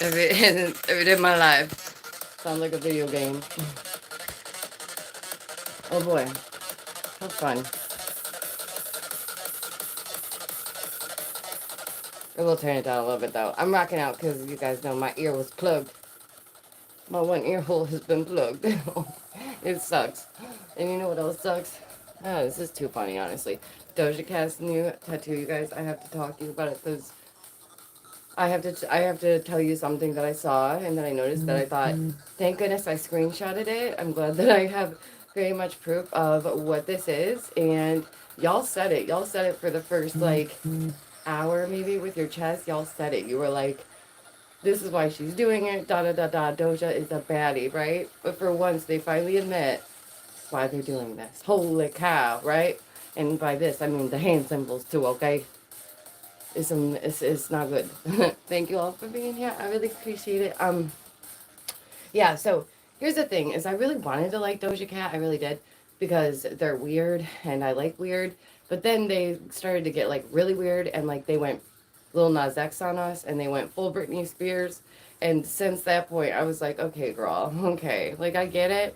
Every day of my life. Sounds like a video game. Oh boy. How fun. I will turn it down a little bit though. I'm rocking out because you guys know my ear was plugged. My one ear hole has been plugged. It sucks. And you know what else sucks? Oh, this is too funny, honestly. Doja Cat's new tattoo, you guys. I have to talk to you about it because I have to tell you something that I saw and that I noticed that I thought, thank goodness I screenshotted it. I'm glad that I have very much proof of what this is. And y'all said it. Y'all said it for the first like hour maybe with your chest. Y'all said it. You were like, this is why she's doing it. Da da da da. Doja is a baddie, right? But for once, they finally admit why they're doing this. Holy cow, right? And by this, I mean the hand symbols too, okay? It's not good. Thank you all for being here. I really appreciate it. Yeah, so here's the thing, is I really wanted to like Doja Cat. I really did. Because they're weird, and I like weird. But then they started to get, like, really weird, and, like, they went Lil Nas X on us, and they went full Britney Spears. And since that point, I was like, okay, girl, okay. Like, I get it.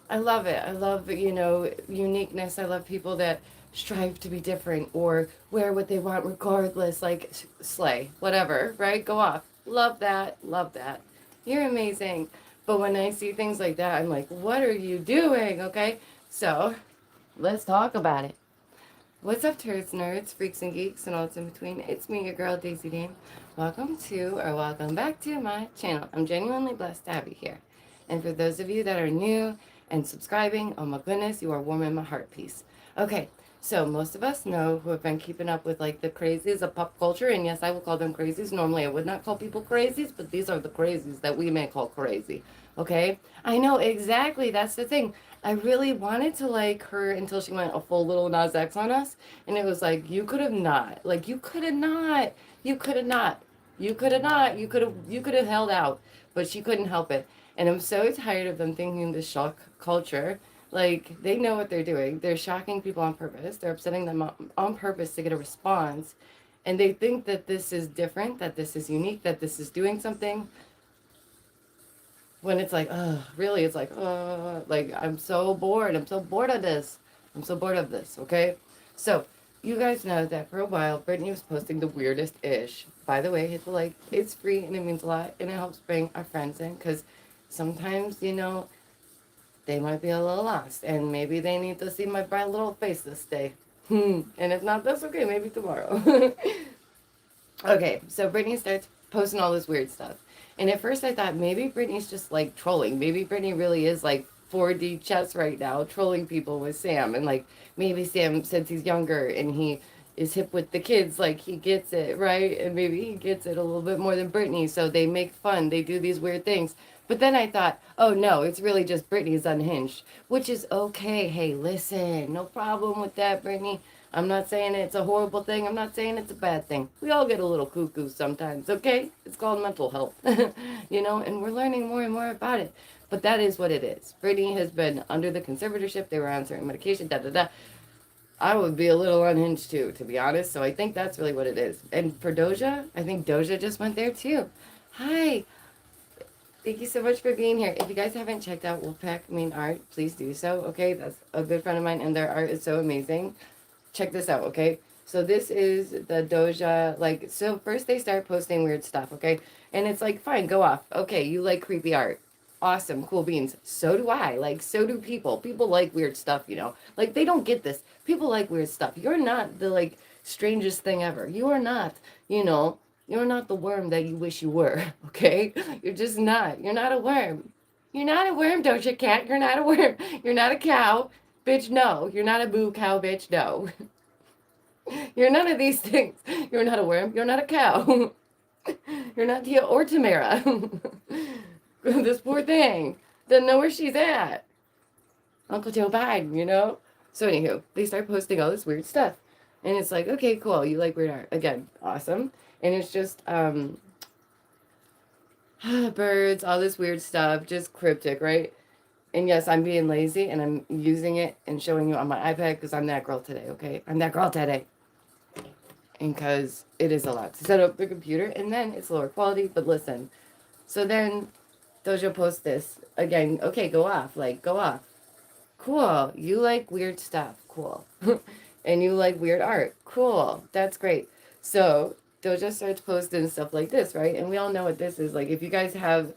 I love it. I love, uniqueness. I love people that strive to be different or wear what they want regardless, like slay, whatever, right? Go off. Love that. Love that. You're amazing. But when I see things like that, I'm like, what are you doing? Okay? So let's talk about it. What's up, turds, nerds, freaks, and geeks, and all that's in between? It's me, your girl, Daisy Dame. Welcome back to my channel. I'm genuinely blessed to have you here. And for those of you that are new and subscribing, oh my goodness, you are warming my heart piece. Okay, so most of us know who have been keeping up with like the crazies of pop culture, and yes, I will call them crazies. Normally, I would not call people crazies, but these are the crazies that we may call crazy. Okay, I know exactly. That's the thing. I really wanted to like her until she went a full Little Nas X on us, and it was like you could have not, like you could have not, you could have not, you could have not, you could have held out, but she couldn't help it. And I'm so tired of them thinking this shock culture. Like, they know what they're doing. They're shocking people on purpose. They're upsetting them on purpose to get a response. And they think that this is different, that this is unique, that this is doing something. When it's like, really? It's like, I'm so bored. I'm so bored of this. I'm so bored of this, okay? So, you guys know that for a while, Brittany was posting the weirdest ish. By the way, hit the like. It's free and it means a lot. And it helps bring our friends in because sometimes, they might be a little lost, and maybe they need to see my bright little face this day. And if not, that's okay. Maybe tomorrow. Okay, so Brittany starts posting all this weird stuff. And at first I thought maybe Brittany's just like trolling. Maybe Brittany really is like 4D chess right now, trolling people with Sam. And like maybe Sam, since he's younger and he is hip with the kids, like he gets it, right? And maybe he gets it a little bit more than Brittany. So they make fun, they do these weird things. But then I thought, oh no, it's really just Brittany's unhinged, which is okay. Hey, listen, no problem with that, Brittany. I'm not saying it's a horrible thing. I'm not saying it's a bad thing. We all get a little cuckoo sometimes, okay? It's called mental health, and we're learning more and more about it. But that is what it is. Brittany has been under the conservatorship. They were on certain medication, da da da. I would be a little unhinged too, to be honest. So I think that's really what it is. And for Doja, I think Doja just went there too. Hi. Thank you so much for being here. If you guys haven't checked out Wolfpack Art, please do so, okay? That's a good friend of mine, and their art is so amazing. Check this out, okay? So this is the Doja, like, so first they start posting weird stuff, okay? And it's like, fine, go off. Okay, you like creepy art. Awesome, cool beans. So do I. Like, so do people. People like weird stuff, Like, they don't get this. People like weird stuff. You're not the, like, strangest thing ever. You are not, you're not the worm that you wish you were, okay? You're just not. You're not a worm. You're not a worm, Doja Cat. You're not a worm. You're not a cow. Bitch, no. You're not a boo cow, bitch, no. You're none of these things. You're not a worm. You're not a cow. You're not Tia or Tamara. This poor thing doesn't know where she's at. Uncle Joe Biden. So anywho, they start posting all this weird stuff. And it's like, okay, cool. You like weird art. Again, awesome. And it's just birds, all this weird stuff, just cryptic, right? And yes, I'm being lazy and I'm using it and showing you on my iPad because I'm that girl today, okay? I'm that girl today. And because it is a lot to set up the computer and then it's lower quality. But listen, So then Doja posts this again. Okay, go off. Like, go off. Cool. You like weird stuff. Cool. And you like weird art. Cool. That's great. So Doja starts posting stuff like this, right? And we all know what this is. Like, if you guys have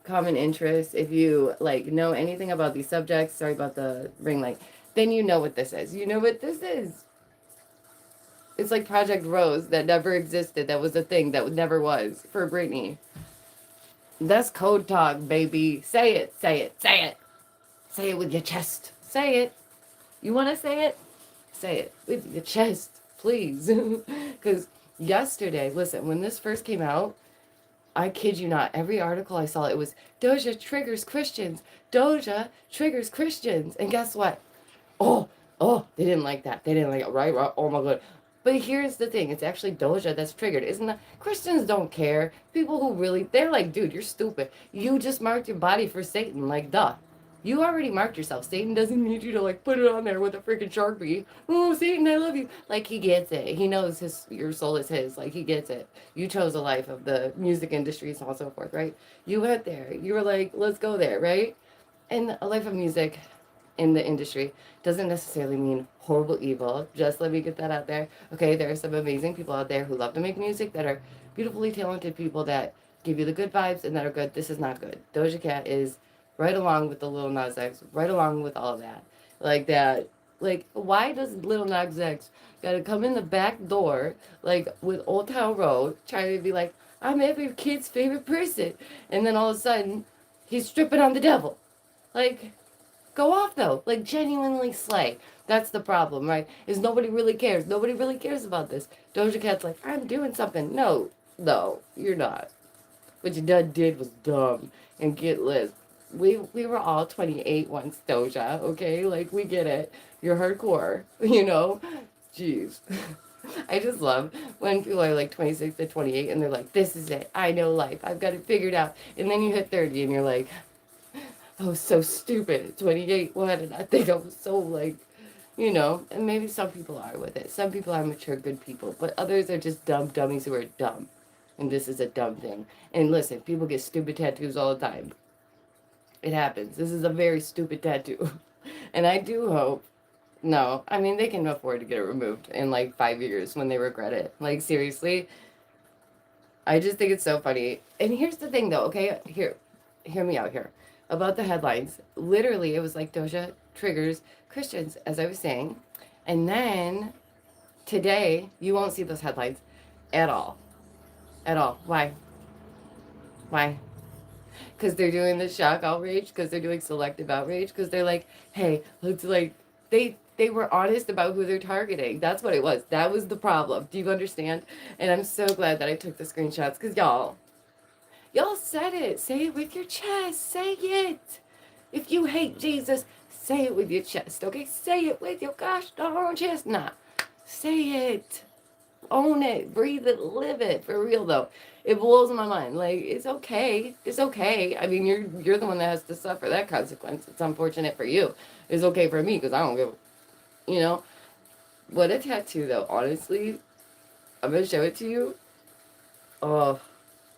common interests, if you like know anything about these subjects, sorry about the ring light, then you know what this is. You know what this is. It's like Project Rose that never existed. That was a thing that never was for Britney. That's code talk, baby. Say it, say it, say it. Say it with your chest. Say it. You want to say it? Say it with your chest, please. Because yesterday, listen, when this first came out, I kid you not, every article I saw, it was Doja triggers Christians. Doja triggers Christians. And guess what? Oh, they didn't like that. They didn't like it, right? Oh my God. But here's the thing. It's actually Doja that's triggered. Isn't that? Christians don't care. People who really, they're like, dude, you're stupid. You just marked your body for Satan. Like, duh. You already marked yourself. Satan doesn't need you to like put it on there with a freaking Sharpie. Oh, Satan, I love you. Like, he gets it. He knows your soul is his. Like, he gets it. You chose a life of the music industry, so on and so forth, right? You went there. You were like, let's go there, right? And a life of music in the industry doesn't necessarily mean horrible evil. Just let me get that out there. Okay, there are some amazing people out there who love to make music, that are beautifully talented people that give you the good vibes and that are good. This is not good. Doja Cat is right along with the Lil Nas X, right along with all of that. Like that. Like, why does Lil Nas X gotta come in the back door, like with Old Town Road, trying to be like, I'm every kid's favorite person, and then all of a sudden, he's stripping on the devil? Like, go off though. Like, genuinely slay. That's the problem, right? Is nobody really cares. Nobody really cares about this. Doja Cat's like, I'm doing something. No, you're not. What you did was dumb. And get lit. We were all 28 once, Doja, okay? Like, we get it. You're hardcore, you know? Jeez. I just love when people are like 26 to 28 and they're like, this is it. I know life. I've got it figured out. And then you hit 30 and you're like, I was so stupid at 28. What did I think? I was so like, you know, and maybe some people are with it. Some people are mature, good people, but others are just dumb dummies who are dumb. And this is a dumb thing. And listen, people get stupid tattoos all the time. It happens. This is a very stupid tattoo. And I do hope, no, I mean, they can afford to get it removed in like 5 years when they regret it. Like, seriously, I just think it's so funny. And here's the thing, though, okay? Hear me out here. About the headlines. Literally, it was like Doja triggers Christians, as I was saying. And then today, you won't see those headlines at all. At all. Why? Why? Because they're doing the shock outrage, because they're doing selective outrage, because they're like, hey, let's like, they were honest about who they're targeting. That's what it was. That was the problem. Do you understand? And I'm so glad that I took the screenshots, because y'all said it. Say it with your chest. Say it. If you hate Jesus, say it with your chest, okay? Say it with your gosh darn chest. Nah. Say it. Own it. Breathe it. Live it. For real, though. It blows my mind. Like, it's okay. It's okay. I mean, you're the one that has to suffer that consequence. It's unfortunate for you. It's okay for me, because I don't give, you know? What a tattoo, though. Honestly, I'm going to show it to you. Oh.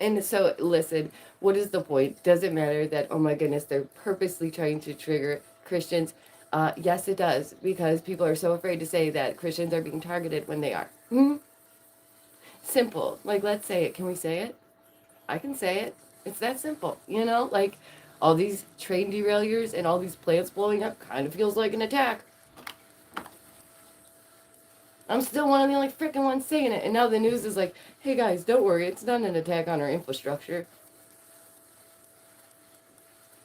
And so, listen, what is the point? Does it matter that, oh my goodness, they're purposely trying to trigger Christians? Yes, it does, because people are so afraid to say that Christians are being targeted when they are. Simple. Like, let's say it. Can we say it? I can say it. It's that simple, you know? Like, all these train derailers and all these plants blowing up kind of feels like an attack. I'm still one of the only freaking ones saying it. And now the news is like, hey guys, don't worry. It's not an attack on our infrastructure.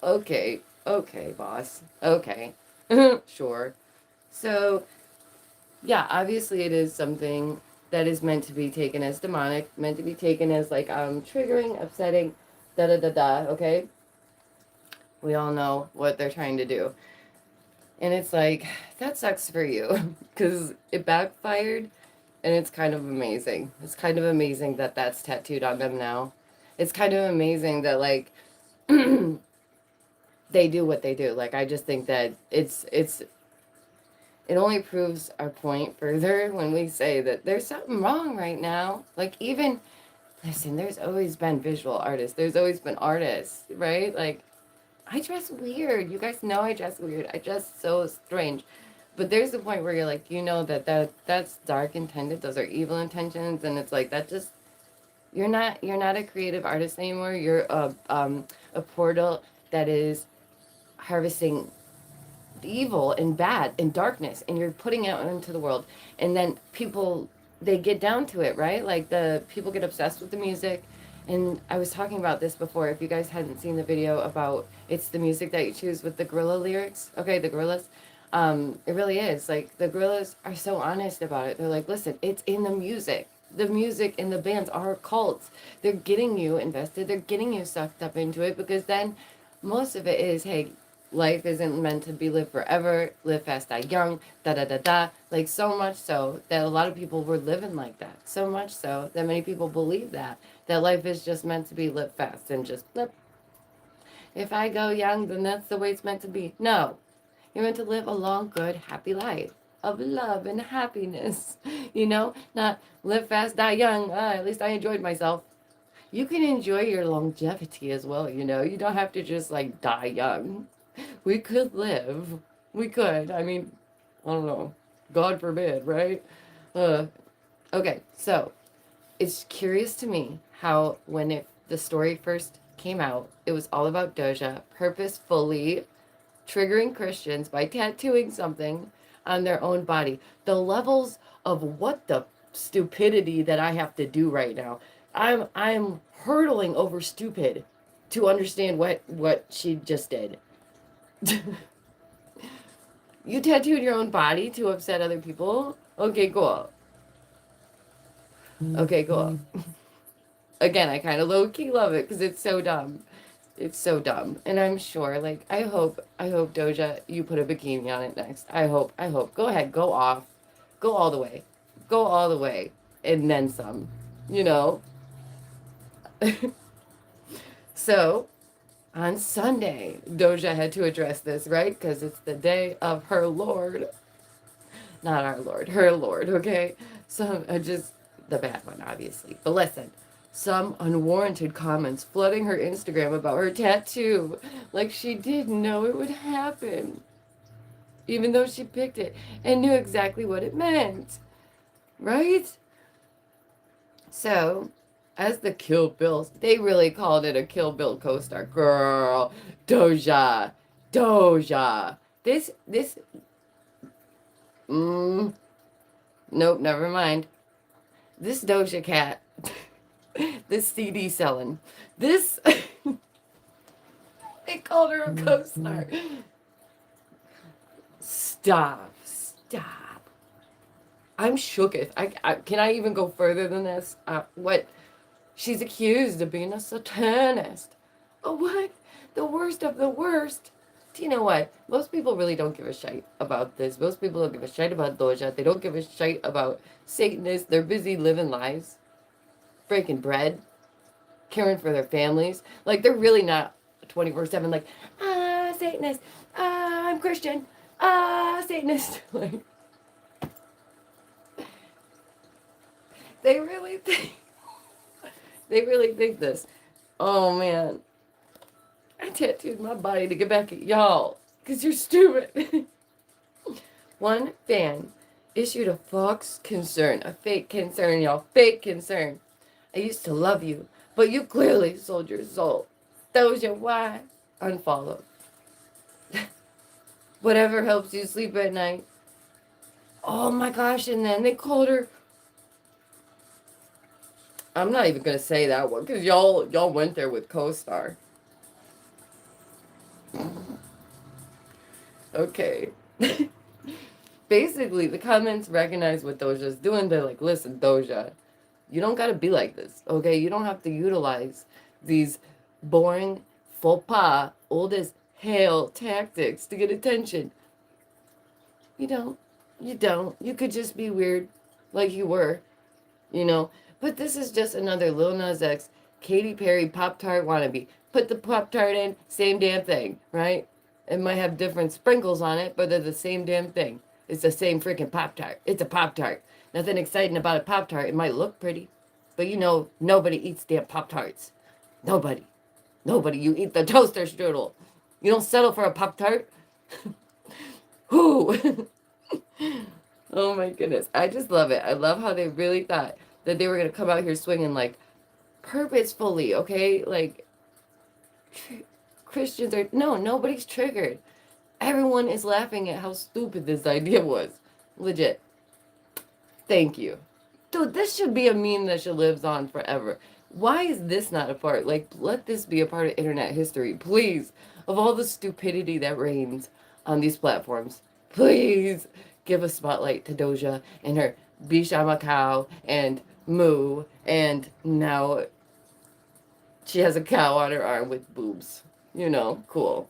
Okay, boss. Okay. Sure. So, yeah, obviously it is something that is meant to be taken as demonic, meant to be taken as like triggering, upsetting, okay? We all know what they're trying to do. And it's like, that sucks for you, because it backfired, and it's kind of amazing. It's kind of amazing that that's tattooed on them now. It's kind of amazing that, like, they do what they do. Like, I just think that it only proves our point further when we say that there's something wrong right now. Like, even Listen, there's always been visual artists. There's always been artists, right? Like, I dress weird. You guys know I dress weird. I dress so strange. But there's the point where you're like, that's dark intended. Those are evil intentions, and it's like that just you're not a creative artist anymore. You're a portal that is harvesting evil and bad and darkness, and you're putting it out into the world. And then people, they get down to it, right? Like the people get obsessed with the music. And I was talking about this before. If you guys hadn't seen the video about it's the music that you choose with the gorilla lyrics, okay, the gorillas. It really is. Like the gorillas are so honest about it. They're like, listen, it's in the music. The music and the bands are cults. They're getting you invested. They're getting you sucked up into it, because then most of it is, hey, life isn't meant to be lived forever. Live fast, die young. Da da da da. Like so much so that a lot of people were living like that. So much so that many people believe that life is just meant to be lived fast and just flip. If I go young, then that's the way it's meant to be. No, you're meant to live a long, good, happy life of love and happiness. Not live fast, die young. At least I enjoyed myself. You can enjoy your longevity as well. You don't have to just like die young. We could live. We could. I mean, I don't know. God forbid, right? Okay, so it's curious to me how the story first came out, it was all about Doja purposefully triggering Christians by tattooing something on their own body. The levels of what the stupidity that I have to do right now. I'm hurtling over stupid to understand what she just did. You tattooed your own body to upset other people? Okay, cool. Okay, cool. Again, I kind of low-key love it because it's so dumb. It's so dumb. And I'm sure, like, I hope, Doja, you put a bikini on it next. I hope. Go ahead, go off. Go all the way. Go all the way. And then some. You know? So, on Sunday, Doja had to address this, right? Because it's the day of her Lord. Not our Lord, her Lord, okay? So, just the bad one, obviously. But listen. Some unwarranted comments flooding her Instagram about her tattoo. Like she didn't know it would happen. Even though she picked it and knew exactly what it meant. Right? So, as the Kill Bills, they really called it a Kill Bill co-star. Girl, Doja. This, nope, never mind. This Doja Cat. This CD selling. This, they called her a co-star. Stop. I'm shooketh. Can I even go further than this? What? She's accused of being a satanist. Oh, what? The worst of the worst. Do you know what? Most people really don't give a shite about this. Most people don't give a shite about Doja. They don't give a shite about Satanists. They're busy living lives. Breaking bread, caring for their families. Like, they're really not 24/7 like, Satanist, I'm Christian, Satanist. Like, they really think this. Oh, man. I tattooed my body to get back at y'all, because you're stupid. One fan issued a false concern, a fake concern, y'all, fake concern. I used to love you, but you clearly sold your soul. Doja, why? Unfollow. Whatever helps you sleep at night. Oh my gosh, and then they called her. I'm not even going to say that one, because y'all went there with co-star. Okay. Basically, the comments recognize what Doja's doing. They're like, listen, Doja, you don't gotta be like this, okay? You don't have to utilize these boring, faux pas, old as hell tactics to get attention. You don't. You could just be weird, like you were, But this is just another Lil Nas X, Katy Perry Pop-Tart wannabe. Put the Pop-Tart in, same damn thing, right? It might have different sprinkles on it, but they're the same damn thing. It's the same freaking Pop-Tart. It's a Pop-Tart. Nothing exciting about a Pop-Tart. It might look pretty. But you know, nobody eats damn Pop-Tarts. Nobody. Nobody. You eat the toaster strudel. You don't settle for a Pop-Tart. Who? Oh my goodness. I just love it. I love how they really thought that they were going to come out here swinging like purposefully, okay? Like Christians are, no, nobody's triggered. Everyone is laughing at how stupid this idea was. Legit. Thank you. Dude, this should be a meme that should live on forever. Why is this not a part? Like, let this be a part of internet history, please. Of all the stupidity that reigns on these platforms, please give a spotlight to Doja and her Bishama cow and Moo, and now she has a cow on her arm with boobs. You know, cool.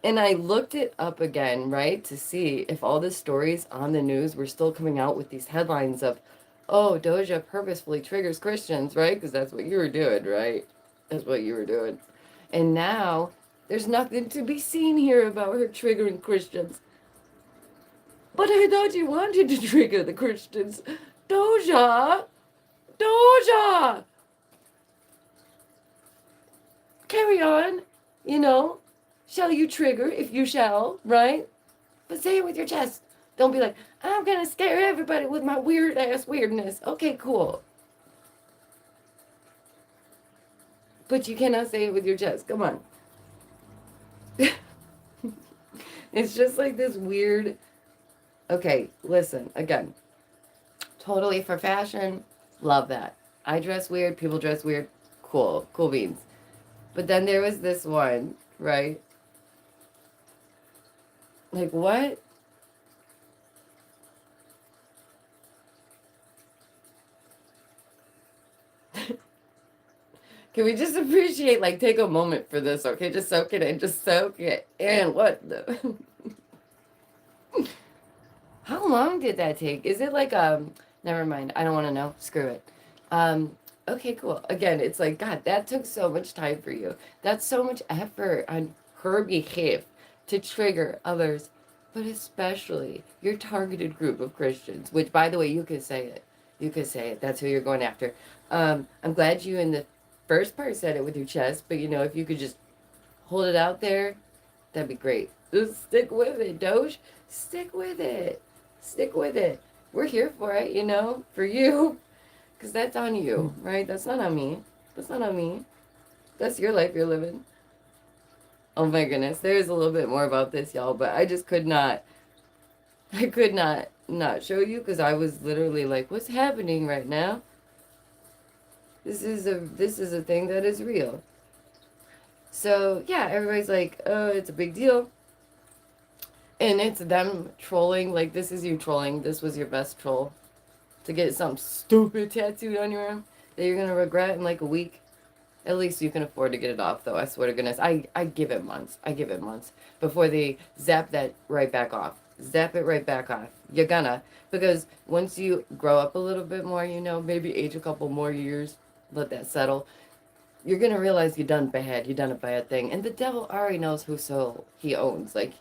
And I looked it up again, right, to see if all the stories on the news were still coming out with these headlines of, oh, Doja purposefully triggers Christians, right? Because that's what you were doing, right? That's what you were doing. And now there's nothing to be seen here about her triggering Christians. But I thought you wanted to trigger the Christians. Doja! Doja! Carry on, you know. Shall you trigger if you shall, right? But say it with your chest. Don't be like, I'm gonna scare everybody with my weird ass weirdness. Okay, cool. But you cannot say it with your chest. Come on. It's just like this weird. Okay, listen, again. Totally for fashion. Love that. I dress weird. People dress weird. Cool. Cool beans. But then there was this one, right? Like, what? Can we just appreciate, like, take a moment for this, okay? Just soak it in. Just soak it in. What the? How long did that take? Is it like, never mind. I don't want to know. Screw it. Okay, cool. Again, it's like, God, that took so much time for you. That's so much effort on her behalf to trigger others, but especially your targeted group of Christians, which, by the way, you could say it. You could say it. That's who you're going after. I'm glad you in the first part said it with your chest, but you know, if you could just hold it out there, that'd be great. Just stick with it, Doge. Stick with it. Stick with it. We're here for it, you know, for you. Because that's on you, right? That's not on me. That's not on me. That's your life you're living. Oh my goodness. There's a little bit more about this, y'all, but I just could not. I could not show you because I was literally like, what's happening right now? This is a thing that is real. So yeah, everybody's like, oh, it's a big deal. And it's them trolling, like this is you trolling. This was your best troll. To get some stupid tattooed on your arm that you're gonna regret in like a week. At least you can afford to get it off though, I swear to goodness. I give it months. I give it months before they zap that right back off. Zap it right back off. You're gonna. Because once you grow up a little bit more, you know, maybe age a couple more years, let that settle, you're gonna realize you done bad. You done a bad thing. And the devil already knows whose soul he owns. Like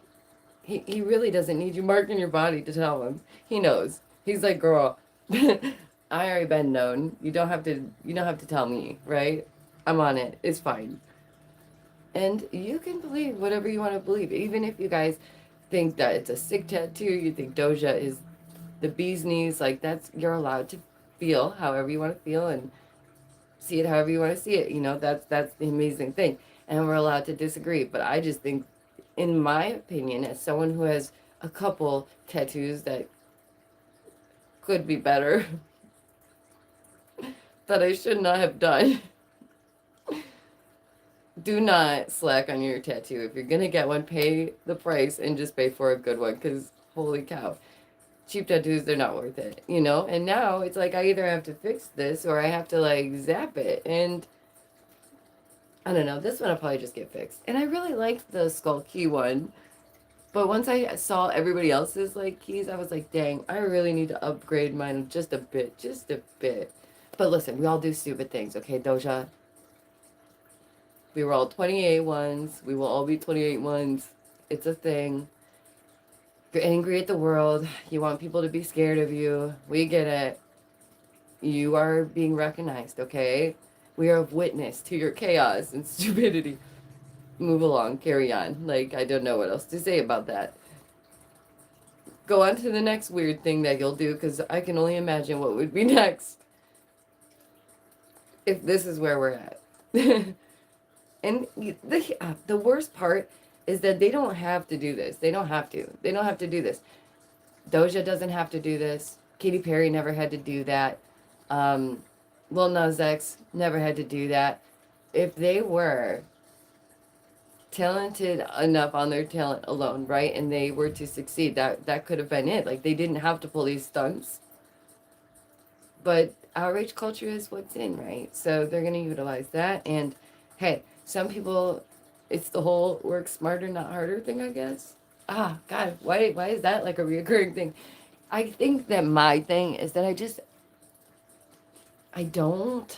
he really doesn't need you marking your body to tell him. He knows. He's like, girl, I already been known. You don't have to tell me, right? I'm on it. It's fine. And you can believe whatever you want to believe. Even if you guys think that it's a sick tattoo, you think Doja is the bee's knees, like that's, you're allowed to feel however you want to feel and see it however you want to see it. You know, that's the amazing thing. And we're allowed to disagree. But I just think, in my opinion, as someone who has a couple tattoos that could be better, that I should not have done. Do not slack on your tattoo. If you're gonna get one, pay the price and just pay for a good one, because holy cow, cheap tattoos, they're not worth it, you know? And now it's like I either have to fix this or I have to like zap it, and I don't know, this one I'll probably just get fixed. And I really liked the skull key one, but once I saw everybody else's like keys, I was like, dang, I really need to upgrade mine just a bit, just a bit. But listen, we all do stupid things, okay, Doja? We were all 28 ones. We will all be 28 ones. It's a thing. You're angry at the world. You want people to be scared of you. We get it. You are being recognized, okay? We are of witness to your chaos and stupidity. Move along, carry on. Like, I don't know what else to say about that. Go on to the next weird thing that you'll do, because I can only imagine what would be next if this is where we're at. And the worst part is that they don't have to do this. They don't have to. They don't have to do this. Doja doesn't have to do this. Katy Perry never had to do that. Lil Nas X never had to do that. If they were talented enough on their talent alone, right, and they were to succeed, that could have been it. Like, they didn't have to pull these stunts. But outrage culture is what's in, right? So they're going to utilize that. And hey, some people, it's the whole work smarter, not harder thing, I guess. Ah, God, why is that like a reoccurring thing? I think that my thing is that I don't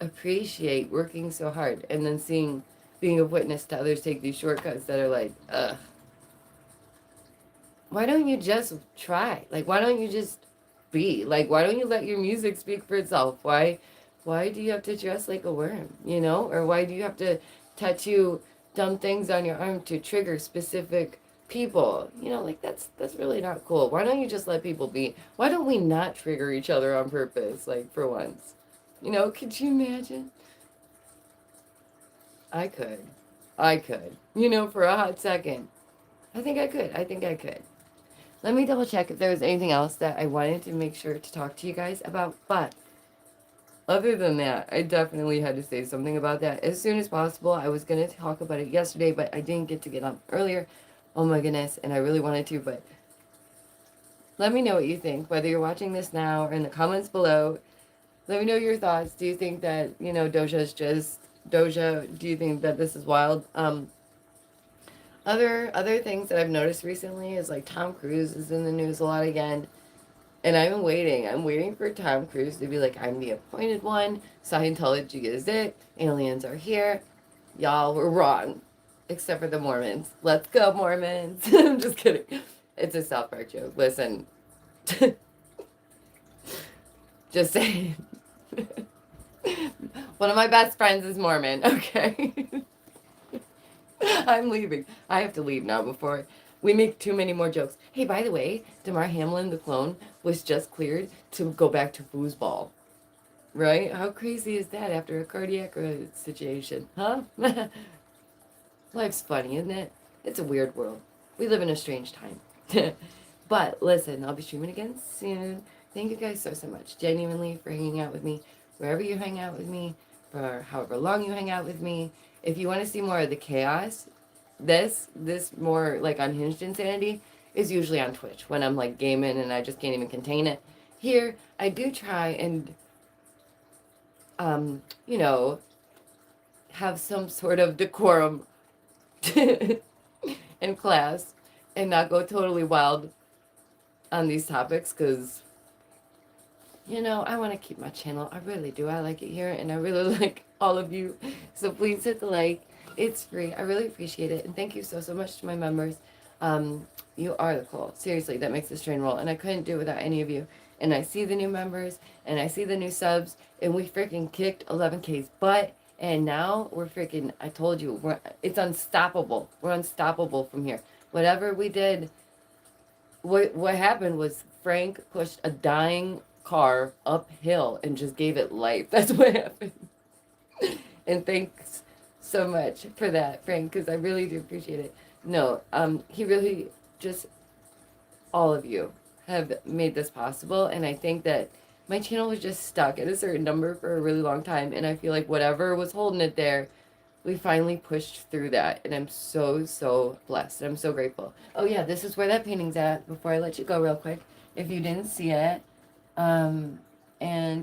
appreciate working so hard and then being a witness to others take these shortcuts that are like, ugh. Why don't you just try? Like, why don't you just be? Like, why don't you let your music speak for itself? Why do you have to dress like a worm, you know? Or why do you have to tattoo dumb things on your arm to trigger specific people? You know, like, that's really not cool. Why don't you just let people be? Why don't we not trigger each other on purpose, like, for once? You know, could you imagine? I could. You know, for a hot second. I think I could. Let me double check if there was anything else that I wanted to make sure to talk to you guys about. But other than that, I definitely had to say something about that as soon as possible. I was going to talk about it yesterday, but I didn't get to get on earlier. Oh my goodness. And I really wanted to, but let me know what you think, whether you're watching this now or in the comments below. Let me know your thoughts. Do you think that, you know, Doja, do you think that this is wild? Other things that I've noticed recently is like Tom Cruise is in the news a lot again. And I'm waiting for Tom Cruise to be like, I'm the appointed one. Scientology is it. Aliens are here. Y'all were wrong. Except for the Mormons. Let's go, Mormons. I'm just kidding. It's a South Park joke. Listen. Just saying. One of my best friends is Mormon. Okay. I'm leaving. I have to leave now before we make too many more jokes. Hey, by the way, Damar Hamlin, the clone, was just cleared to go back to foosball. Right? How crazy is that after a cardiac situation? Huh? Life's funny, isn't it? It's a weird world. We live in a strange time. But listen, I'll be streaming again soon. Thank you guys so much, genuinely, for hanging out with me. Wherever you hang out with me, for however long you hang out with me. If you want to see more of the chaos, this more like unhinged insanity is usually on Twitch when I'm like gaming and I just can't even contain it. Here, I do try and, you know, have some sort of decorum in class and not go totally wild on these topics because, you know, I want to keep my channel. I really do. I like it here and I really like all of you. So please hit the like. It's free. I really appreciate it. And thank you so much to my members. You are the cool. Seriously, that makes this train roll. And I couldn't do it without any of you. And I see the new members and I see the new subs. And we freaking kicked 11K's butt. And now we're freaking, I told you, it's unstoppable. We're unstoppable from here. Whatever we did, what happened was Frank pushed a dying car uphill and just gave it life. That's what happened. And thanks so much for that, Frank, because I really do appreciate it. No, he really just, all of you have made this possible, and I think that my channel was just stuck at a certain number for a really long time, and I feel like whatever was holding it there, we finally pushed through that, and I'm so blessed. I'm so grateful. Oh yeah, this is where that painting's at, before I let you go real quick, if you didn't see it. And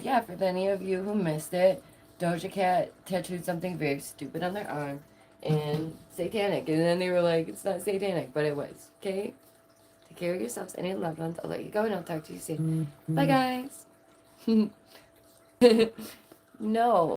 yeah, for any of you who missed it, Doja Cat tattooed something very stupid on their arm and satanic. And then they were like, it's not satanic, but it was. Okay? Take care of yourselves and your loved ones. I'll let you go and I'll talk to you soon. Bye, guys. No.